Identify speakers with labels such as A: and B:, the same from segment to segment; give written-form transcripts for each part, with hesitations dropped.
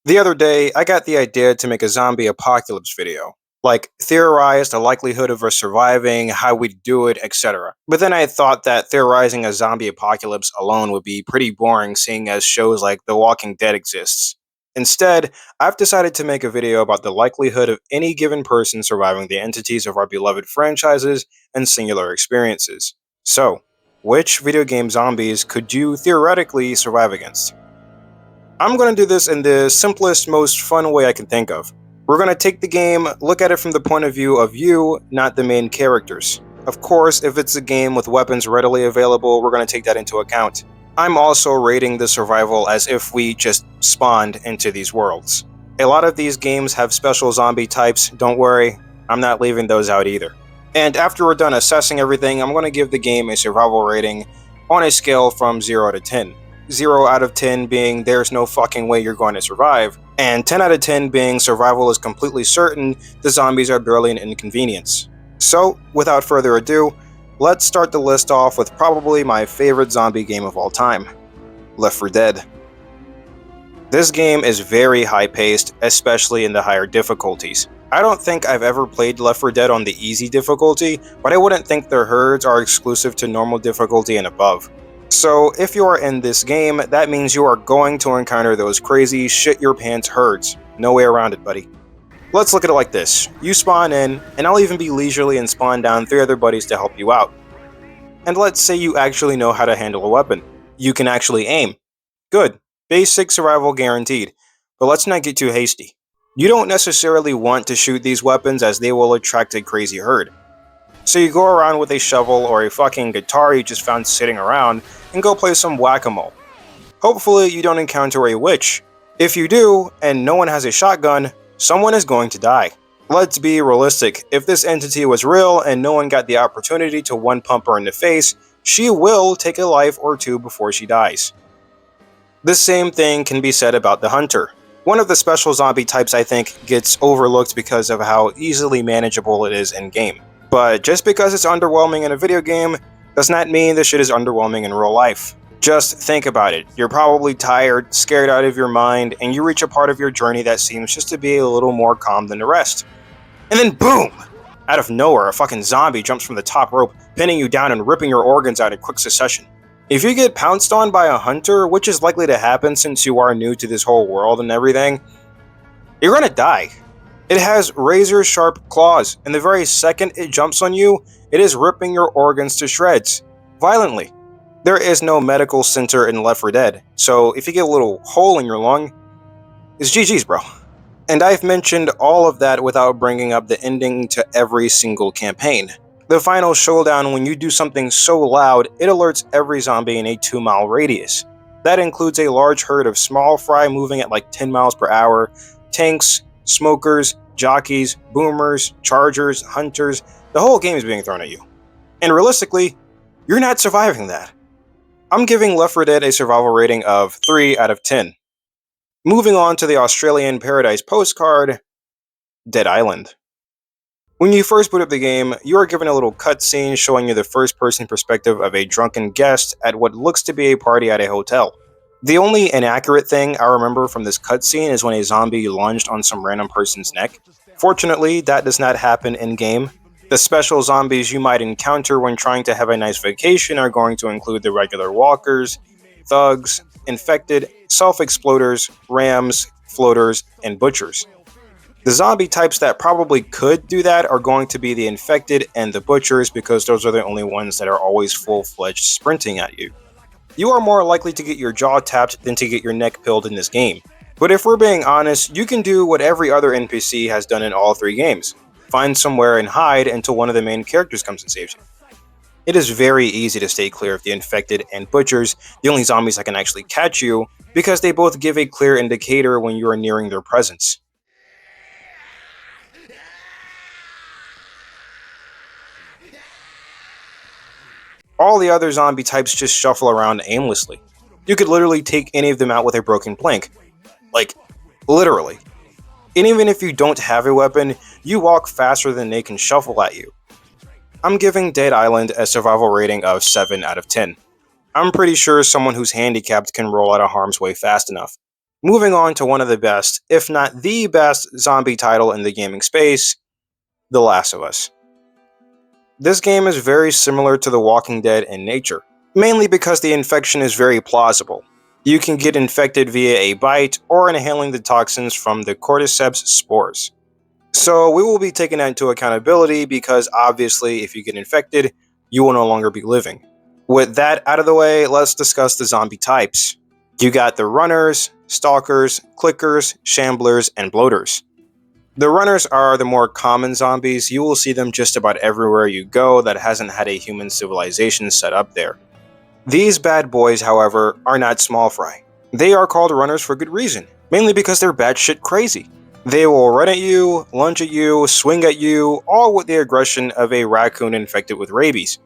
A: The other day, I got the idea to make a zombie apocalypse video. Like, theorize the likelihood of us surviving, how we'd do it, etc. But then I thought that theorizing a zombie apocalypse alone would be pretty boring, seeing as shows like The Walking Dead exists. Instead, I've decided to make a video about the likelihood of any given person surviving the entities of our beloved franchises and singular experiences. So, which video game zombies could you theoretically survive against? I'm going to do this in the simplest, most fun way I can think of. We're going to take the game, look at it from the point of view of you, not the main characters. Of course, if it's a game with weapons readily available, we're going to take that into account. I'm also rating the survival as if we just spawned into these worlds. A lot of these games have special zombie types, don't worry, I'm not leaving those out either. And after we're done assessing everything, I'm going to give the game a survival rating on a scale from 0 to 10. 0 out of 10 being there's no fucking way you're going to survive, and 10 out of 10 being survival is completely certain, the zombies are barely an inconvenience. So, without further ado, let's start the list off with probably my favorite zombie game of all time, Left 4 Dead. This game is very high-paced, especially in the higher difficulties. I don't think I've ever played Left 4 Dead on the easy difficulty, but I wouldn't think their herds are exclusive to normal difficulty and above. So, if you are in this game, that means you are going to encounter those crazy shit-your-pants herds. No way around it, buddy. Let's look at it like this. You spawn in, and I'll even be leisurely and spawn down 3 other buddies to help you out. And let's say you actually know how to handle a weapon. You can actually aim. Good. Basic survival guaranteed. But let's not get too hasty. You don't necessarily want to shoot these weapons as they will attract a crazy herd. So you go around with a shovel or a fucking guitar you just found sitting around and go play some whack-a-mole. Hopefully you don't encounter a witch. If you do, and no one has a shotgun, someone is going to die. Let's be realistic, if this entity was real and no one got the opportunity to one-pump her in the face, she will take a life or two before she dies. The same thing can be said about the Hunter. One of the special zombie types I think gets overlooked because of how easily manageable it is in-game. But just because it's underwhelming in a video game, does not mean the shit is underwhelming in real life. Just think about it. You're probably tired, scared out of your mind, and you reach a part of your journey that seems just to be a little more calm than the rest. And then boom! Out of nowhere, a fucking zombie jumps from the top rope, pinning you down and ripping your organs out in quick succession. If you get pounced on by a hunter, which is likely to happen since you are new to this whole world and everything, you're gonna die. It has razor-sharp claws, and the very second it jumps on you, it is ripping your organs to shreds. Violently. There is no medical center in Left 4 Dead, so if you get a little hole in your lung, it's GG's, bro. And I've mentioned all of that without bringing up the ending to every single campaign. The final showdown, when you do something so loud, it alerts every zombie in a 2-mile radius. That includes a large herd of small fry moving at like 10 miles per hour, tanks, smokers, jockeys, boomers, chargers, hunters, the whole game is being thrown at you. And realistically, you're not surviving that. I'm giving Left 4 Dead a survival rating of 3 out of 10. Moving on to the Australian Paradise postcard, Dead Island. When you first boot up the game, you are given a little cutscene showing you the first-person perspective of a drunken guest at what looks to be a party at a hotel. The only inaccurate thing I remember from this cutscene is when a zombie lunged on some random person's neck. Fortunately, that does not happen in-game. The special zombies you might encounter when trying to have a nice vacation are going to include the regular walkers, thugs, infected, self-exploders, rams, floaters, and butchers. The zombie types that probably could do that are going to be the infected and the butchers because those are the only ones that are always full-fledged sprinting at you. You are more likely to get your jaw tapped than to get your neck pilled in this game. But if we're being honest, you can do what every other NPC has done in all 3 games. Find somewhere and hide until one of the main characters comes and saves you. It is very easy to stay clear of the infected and butchers, the only zombies that can actually catch you, because they both give a clear indicator when you are nearing their presence. All the other zombie types just shuffle around aimlessly. You could literally take any of them out with a broken plank. Like, literally. And even if you don't have a weapon, you walk faster than they can shuffle at you. I'm giving Dead Island a survival rating of 7 out of 10. I'm pretty sure someone who's handicapped can roll out of harm's way fast enough. Moving on to one of the best, if not the best, zombie title in the gaming space, The Last of Us. This game is very similar to The Walking Dead in nature, mainly because the infection is very plausible. You can get infected via a bite or inhaling the toxins from the cordyceps spores. So we will be taking that into accountability because obviously if you get infected, you will no longer be living. With that out of the way, let's discuss the zombie types. You got the runners, stalkers, clickers, shamblers, and bloaters. The runners are the more common zombies. You will see them just about everywhere you go that hasn't had a human civilization set up there. These bad boys, however, are not small fry. They are called runners for good reason, mainly because they're batshit crazy. They will run at you, lunge at you, swing at you, all with the aggression of a raccoon infected with rabies.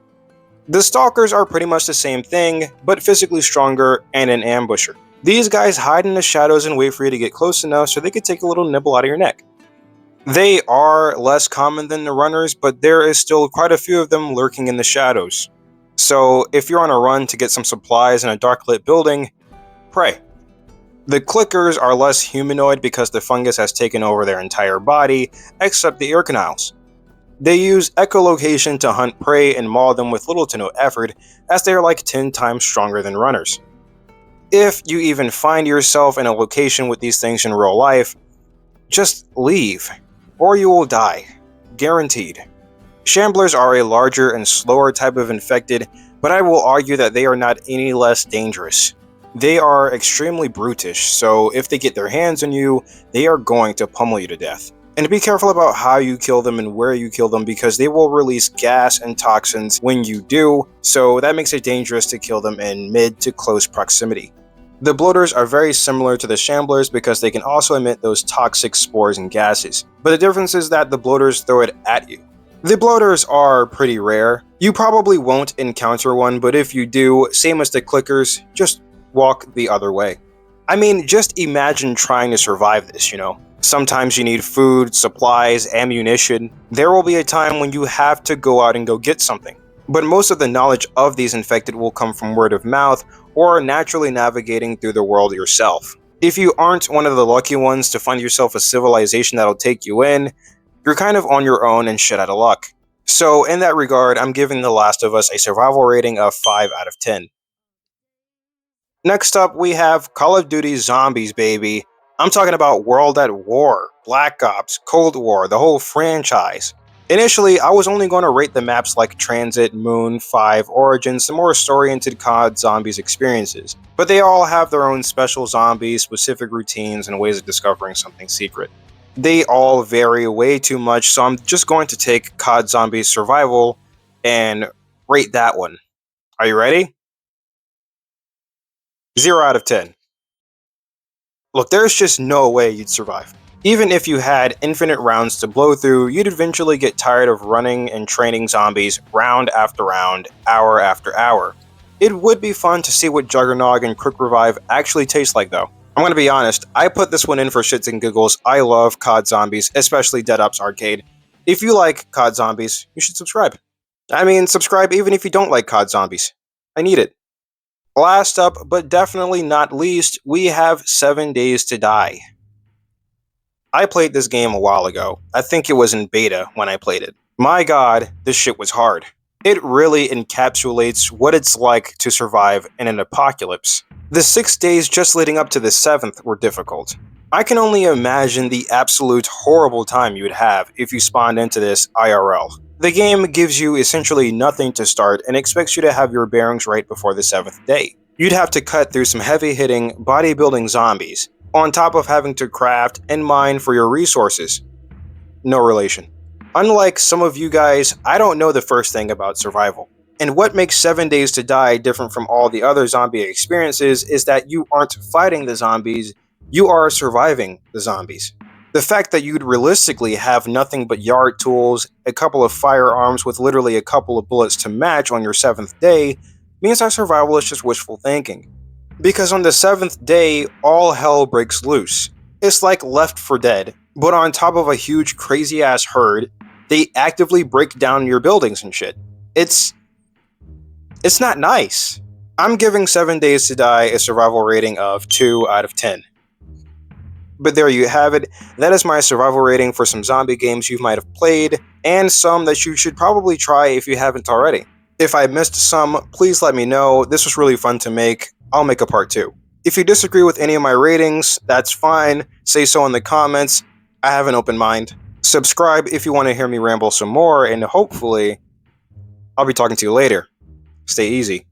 A: The stalkers are pretty much the same thing, but physically stronger and an ambusher. These guys hide in the shadows and wait for you to get close enough so they can take a little nibble out of your neck. They are less common than the runners, but there is still quite a few of them lurking in the shadows. So if you're on a run to get some supplies in a dark lit building, pray. The clickers are less humanoid because the fungus has taken over their entire body, except the ear canals. They use echolocation to hunt prey and maul them with little to no effort, as they are like 10 times stronger than runners. If you even find yourself in a location with these things in real life, just leave, or you will die. Guaranteed. Shamblers are a larger and slower type of infected, but I will argue that they are not any less dangerous. They are extremely brutish, so if they get their hands on you, they are going to pummel you to death. And be careful about how you kill them and where you kill them because they will release gas and toxins when you do, so that makes it dangerous to kill them in mid to close proximity. The bloaters are very similar to the shamblers because they can also emit those toxic spores and gases, but the difference is that the bloaters throw it at you. The bloaters are pretty rare. You probably won't encounter one, but if you do, same as the clickers, just walk the other way. I mean, just imagine trying to survive this, you know? Sometimes you need food, supplies, ammunition. There will be a time when you have to go out and go get something. But most of the knowledge of these infected will come from word of mouth or naturally navigating through the world yourself. If you aren't one of the lucky ones to find yourself a civilization that'll take you in, you're kind of on your own and shit out of luck. So in that regard, I'm giving The Last of Us a survival rating of 5 out of 10. Next up, we have Call of Duty Zombies, baby. I'm talking about World at War, Black Ops, Cold War, the whole franchise. Initially, I was only going to rate the maps like Transit, Moon, 5, Origins, the more story-oriented COD Zombies experiences, but they all have their own special zombies, specific routines, and ways of discovering something secret. They all vary way too much, so I'm just going to take COD Zombies Survival and rate that one. Are you ready? 0 out of 10. Look, there's just no way you'd survive. Even if you had infinite rounds to blow through, you'd eventually get tired of running and training zombies round after round, hour after hour. It would be fun to see what Juggernog and Quick Revive actually taste like though. I'm gonna be honest, I put this one in for shits and giggles. I love COD Zombies, especially Dead Ops Arcade. If you like COD Zombies, you should subscribe. I mean, subscribe even if you don't like COD Zombies. I need it. Last up, but definitely not least, we have 7 Days to Die. I played this game a while ago. I think it was in beta when I played it. My god, this shit was hard. It really encapsulates what it's like to survive in an apocalypse. The 6 days just leading up to the 7th were difficult. I can only imagine the absolute horrible time you would have if you spawned into this IRL. The game gives you essentially nothing to start and expects you to have your bearings right before the 7th day. You'd have to cut through some heavy-hitting, bodybuilding zombies, on top of having to craft and mine for your resources. No relation. Unlike some of you guys, I don't know the first thing about survival. And what makes 7 Days to Die different from all the other zombie experiences is that you aren't fighting the zombies, you are surviving the zombies. The fact that you'd realistically have nothing but yard tools, a couple of firearms with literally a couple of bullets to match on your 7th day means that survival is just wishful thinking. Because on the 7th day, all hell breaks loose. It's like Left 4 Dead, but on top of a huge crazy-ass herd, they actively break down your buildings and shit. It's not nice. I'm giving 7 Days to Die a survival rating of 2 out of 10. But there you have it. That is my survival rating for some zombie games you might have played, and some that you should probably try if you haven't already. If I missed some, please let me know. This was really fun to make. I'll make a part 2. If you disagree with any of my ratings, that's fine. Say so in the comments. I have an open mind. Subscribe if you want to hear me ramble some more, and hopefully, I'll be talking to you later. Stay easy.